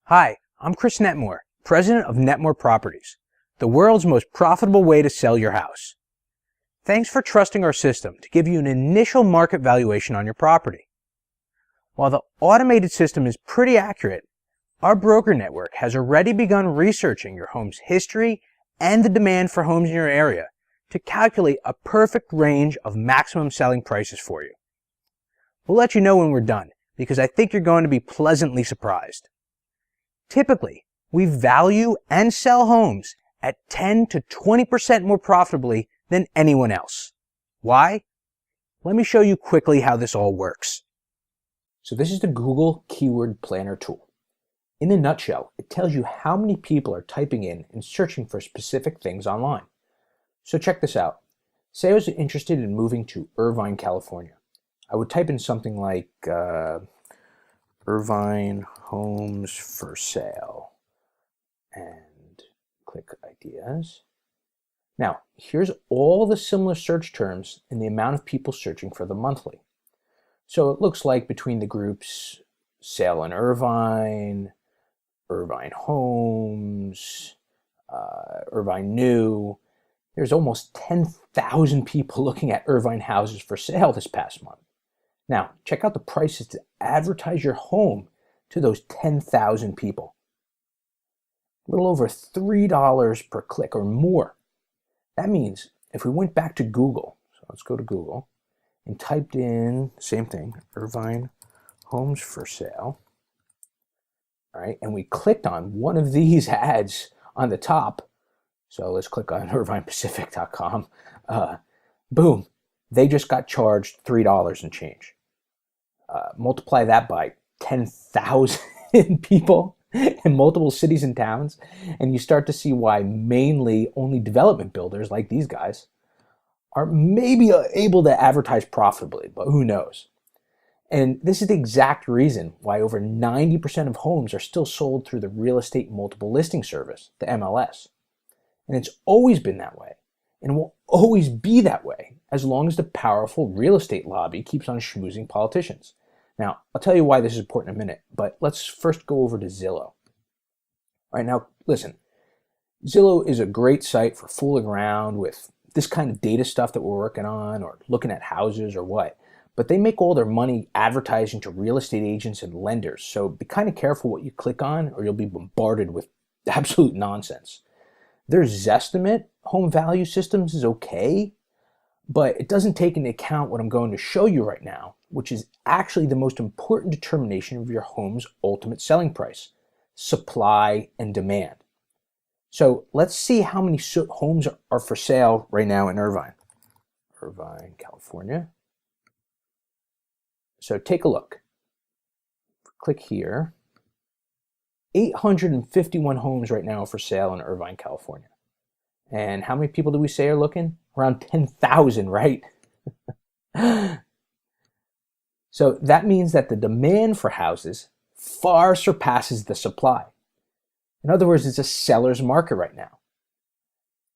Hi, I'm Chris Netmore, president of Netmore Properties, the world's most profitable way to sell your house. Thanks for trusting our system to give you an initial market valuation on your property. While the automated system is pretty accurate, our broker network has already begun researching your home's history and the demand for homes in your area to calculate a perfect range of maximum selling prices for you. We'll let you know when we're done, because I think you're going to be pleasantly surprised. Typically, we value and sell homes at 10 to 20% more profitably than anyone else. Why? Let me show you quickly how this all works. So this is the Google Keyword Planner tool. In a nutshell, it tells you how many people are typing in and searching for specific things online. So check this out. Say I was interested in moving to Irvine, California. I would type in something like Irvine homes for sale and click ideas. Now, here's all the similar search terms and the amount of people searching for them monthly. So it looks like between the groups sale in Irvine, Irvine homes, Irvine new, there's almost 10,000 people looking at Irvine houses for sale this past month. Now, check out the prices to advertise your home to those 10,000 people. A little over $3 per click or more. That means if we went back to Google, so let's go to Google, and typed in, same thing, Irvine homes for sale, all right, and we clicked on one of these ads on the top, so let's click on irvinepacific.com, boom, they just got charged $3 and change. Multiply that by 10,000 people in multiple cities and towns, and you start to see why mainly only development builders like these guys are maybe able to advertise profitably, but who knows? And this is the exact reason why over 90% of homes are still sold through the Real Estate Multiple Listing Service, the MLS. And it's always been that way, and will always be that way as long as the powerful real estate lobby keeps on schmoozing politicians. Now, I'll tell you why this is important in a minute, but let's first go over to Zillow. All right, now, listen, Zillow is a great site for fooling around with this kind of data stuff that we're working on or looking at houses or what, but they make all their money advertising to real estate agents and lenders, so be kind of careful what you click on or you'll be bombarded with absolute nonsense. Their Zestimate home value systems is okay, but it doesn't take into account what I'm going to show you right now, which is actually the most important determination of your home's ultimate selling price, supply and demand. So let's see how many homes are for sale right now in Irvine, California. So take a look. Click here. 851 homes right now for sale in Irvine, California. And how many people do we say are looking? Around 10,000, right? So that means that the demand for houses far surpasses the supply. In other words, it's a seller's market right now.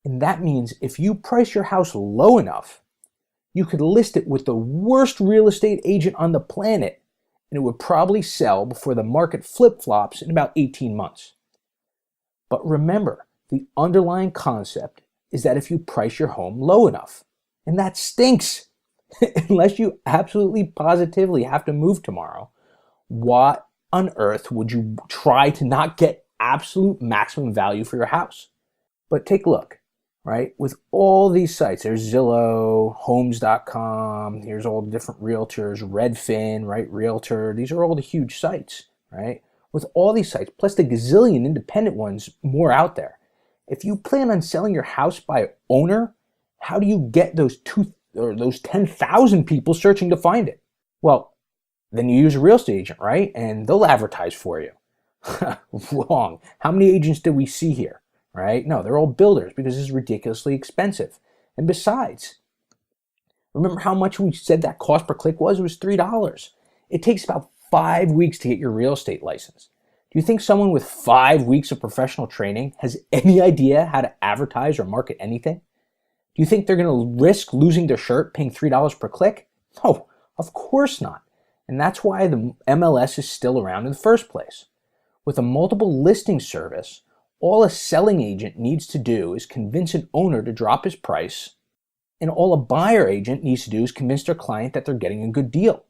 And that means if you price your house low enough, you could list it with the worst real estate agent on the planet, and it would probably sell before the market flip-flops in about 18 months. But remember, the underlying concept is that if you price your home low enough, and that stinks, unless you absolutely positively have to move tomorrow, what on earth would you try to not get absolute maximum value for your house? But take a look, right? With all these sites, there's Zillow, Homes.com, here's all the different realtors, Redfin, right? Realtor, these are all the huge sites, right? With all these sites, plus the gazillion independent ones more out there. If you plan on selling your house by owner, how do you get those 10,000 people searching to find it? Well, then you use a real estate agent, right? And they'll advertise for you. Wrong. How many agents did we see here, right? No, they're all builders because this is ridiculously expensive. And besides, remember how much we said that cost per click was? It was $3. It takes about 5 weeks to get your real estate license. Do you think someone with 5 weeks of professional training has any idea how to advertise or market anything? Do you think they're going to risk losing their shirt paying $3 per click? No, of course not. And that's why the MLS is still around in the first place. With a multiple listing service, all a selling agent needs to do is convince an owner to drop his price, and all a buyer agent needs to do is convince their client that they're getting a good deal,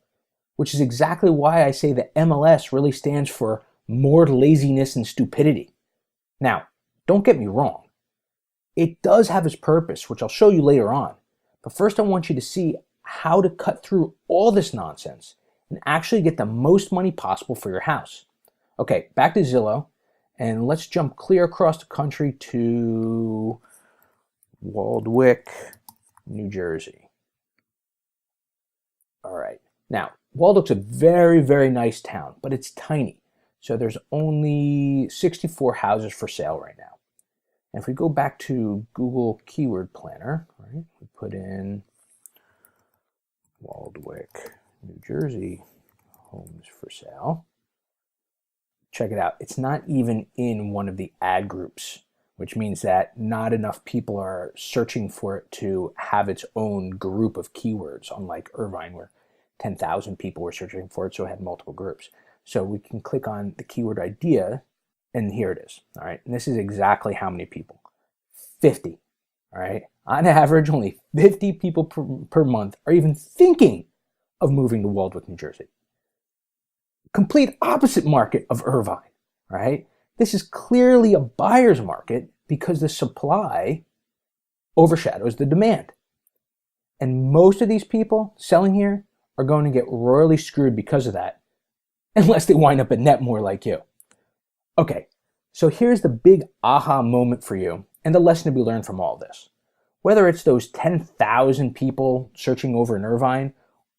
which is exactly why I say that MLS really stands for more laziness and stupidity. Now, don't get me wrong. It does have its purpose, which I'll show you later on. But first I want you to see how to cut through all this nonsense and actually get the most money possible for your house. Okay, back to Zillow, and let's jump clear across the country to Waldwick, New Jersey. All right, now Waldwick's a very, very nice town, but it's tiny. So there's only 64 houses for sale right now. And if we go back to Google Keyword Planner, right, we put in Waldwick, New Jersey, homes for sale. Check it out. It's not even in one of the ad groups, which means that not enough people are searching for it to have its own group of keywords, unlike Irvine, where 10,000 people were searching for it, so it had multiple groups. So we can click on the keyword idea, and here it is. All right, and this is exactly how many people. 50. All right, on average, only 50 people per month are even thinking of moving to Waldwick, New Jersey. Complete opposite market of Irvine. Right? This is clearly a buyer's market because the supply overshadows the demand. And most of these people selling here are going to get royally screwed because of that, unless they wind up at Netmore like you. Okay, so here's the big aha moment for you and the lesson to be learned from all this. Whether it's those 10,000 people searching over in Irvine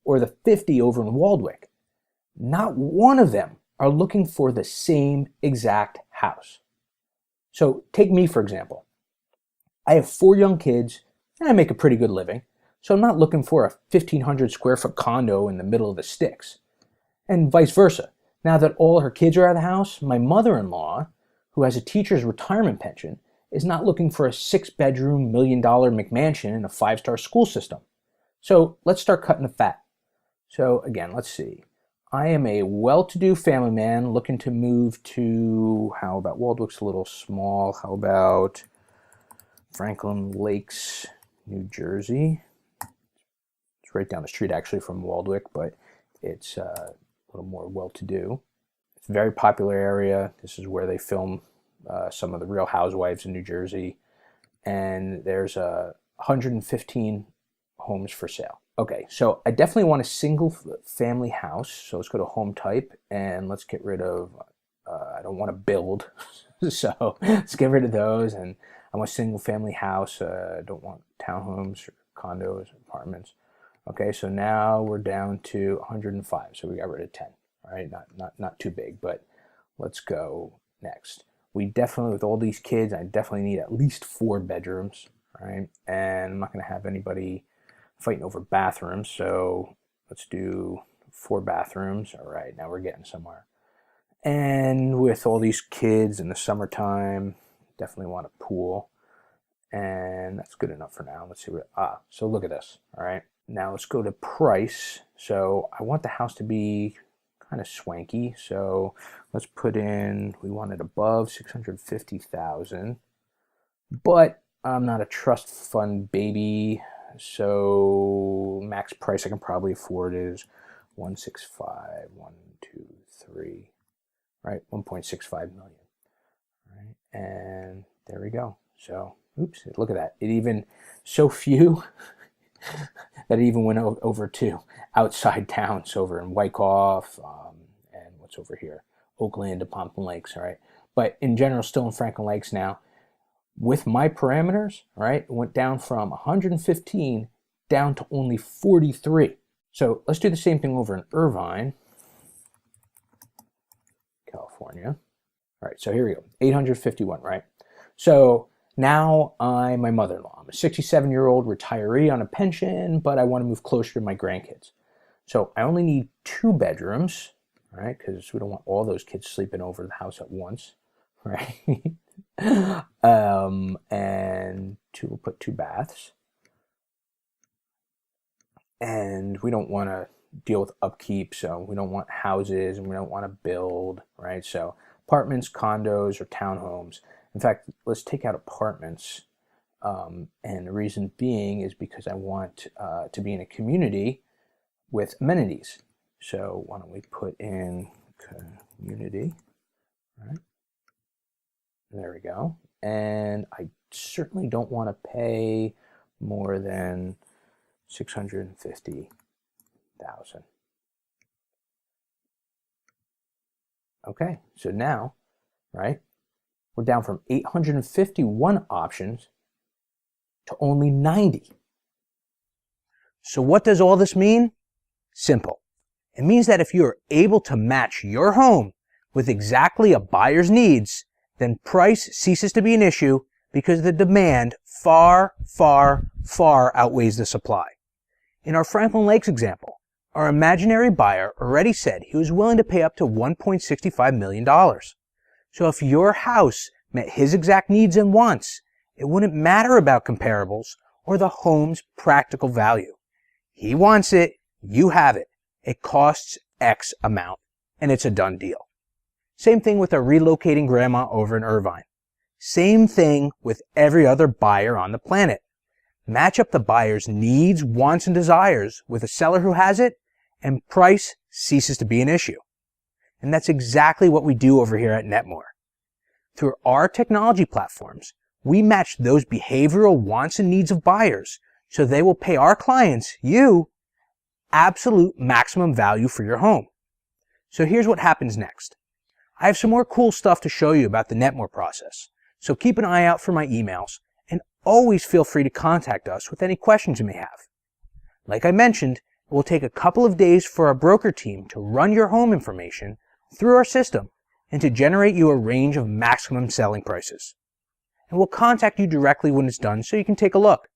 or the 50 over in Waldwick, not one of them are looking for the same exact house. So take me, for example. I have 4 young kids and I make a pretty good living, so I'm not looking for a 1,500 square foot condo in the middle of the sticks. And vice versa. Now that all her kids are out of the house, my mother-in-law, who has a teacher's retirement pension, is not looking for a 6-bedroom, $1 million McMansion in a 5-star school system. So let's start cutting the fat. So again, let's see. I am a well-to-do family man looking to move to, how about Waldwick's a little small, how about Franklin Lakes, New Jersey. It's right down the street actually from Waldwick, but it's a little more well-to-do. It's a very popular area. This is where they film some of the Real Housewives in New Jersey. And there's 115 homes for sale. Okay, so I definitely want a single family house. So let's go to home type and let's get rid of, I don't want to build. So let's get rid of those. And I want a single family house. I don't want townhomes or condos, apartments. Okay, so now we're down to 105. So we got rid of 10. All right, not too big, but let's go next. We definitely, with all these kids, I definitely need at least 4 bedrooms. All right, and I'm not going to have anybody fighting over bathrooms, so let's do 4 bathrooms. All right, now we're getting somewhere. And with all these kids in the summertime, definitely want a pool, and that's good enough for now. Let's see what, so look at this. All right, now let's go to price. So I want the house to be kind of swanky, so let's put in, we want it above 650,000, but I'm not a trust fund baby. So max price I can probably afford is 165, 123, right? 1.65 million, right? And there we go. So, oops, look at that. It even, so few that it even went over to outside towns over in Wyckoff, and what's over here? Oakland to Pompton Lakes, all right? But in general, still in Franklin Lakes now. With my parameters, right, it went down from 115 down to only 43. So let's do the same thing over in Irvine, California. All right, so here we go, 851, right? So now I'm my mother-in-law. I'm a 67-year-old retiree on a pension, but I want to move closer to my grandkids. So I only need 2 bedrooms, right, because we don't want all those kids sleeping over the house at once, right? And we'll put 2 baths. And we don't want to deal with upkeep, so we don't want houses and we don't want to build, right? So apartments, condos, or townhomes. In fact, let's take out apartments. And the reason being is because I want to be in a community with amenities. So why don't we put in community, right? There we go. And I certainly don't want to pay more than $650,000. Okay, so now, right, we're down from 851 options to only 90. So what does all this mean? Simple. It means that if you are able to match your home with exactly a buyer's needs, then price ceases to be an issue because the demand far, far, far outweighs the supply. In our Franklin Lakes example, our imaginary buyer already said he was willing to pay up to $1.65 million. So if your house met his exact needs and wants, it wouldn't matter about comparables or the home's practical value. He wants it, you have it. It costs X amount, and it's a done deal. Same thing with a relocating grandma over in Irvine. Same thing with every other buyer on the planet. Match up the buyer's needs, wants, and desires with a seller who has it, and price ceases to be an issue. And that's exactly what we do over here at Netmore. Through our technology platforms, we match those behavioral wants and needs of buyers so they will pay our clients, you, absolute maximum value for your home. So here's what happens next. I have some more cool stuff to show you about the Netmore process, so keep an eye out for my emails and always feel free to contact us with any questions you may have. Like I mentioned, it will take a couple of days for our broker team to run your home information through our system and to generate you a range of maximum selling prices. And we'll contact you directly when it's done so you can take a look.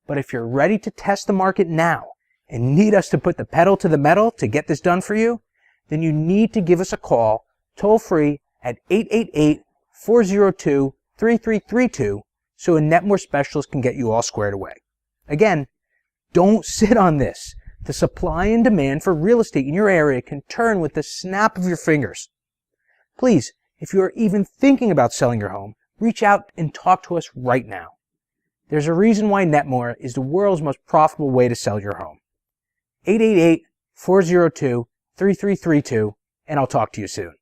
But if you're ready to test the market now and need us to put the pedal to the metal to get this done for you, then you need to give us a call toll free at 888-402-3332 so a Netmore specialist can get you all squared away. Again, don't sit on this. The supply and demand for real estate in your area can turn with the snap of your fingers. Please, if you are even thinking about selling your home, reach out and talk to us right now. There's a reason why Netmore is the world's most profitable way to sell your home. 888-402-3332, and I'll talk to you soon.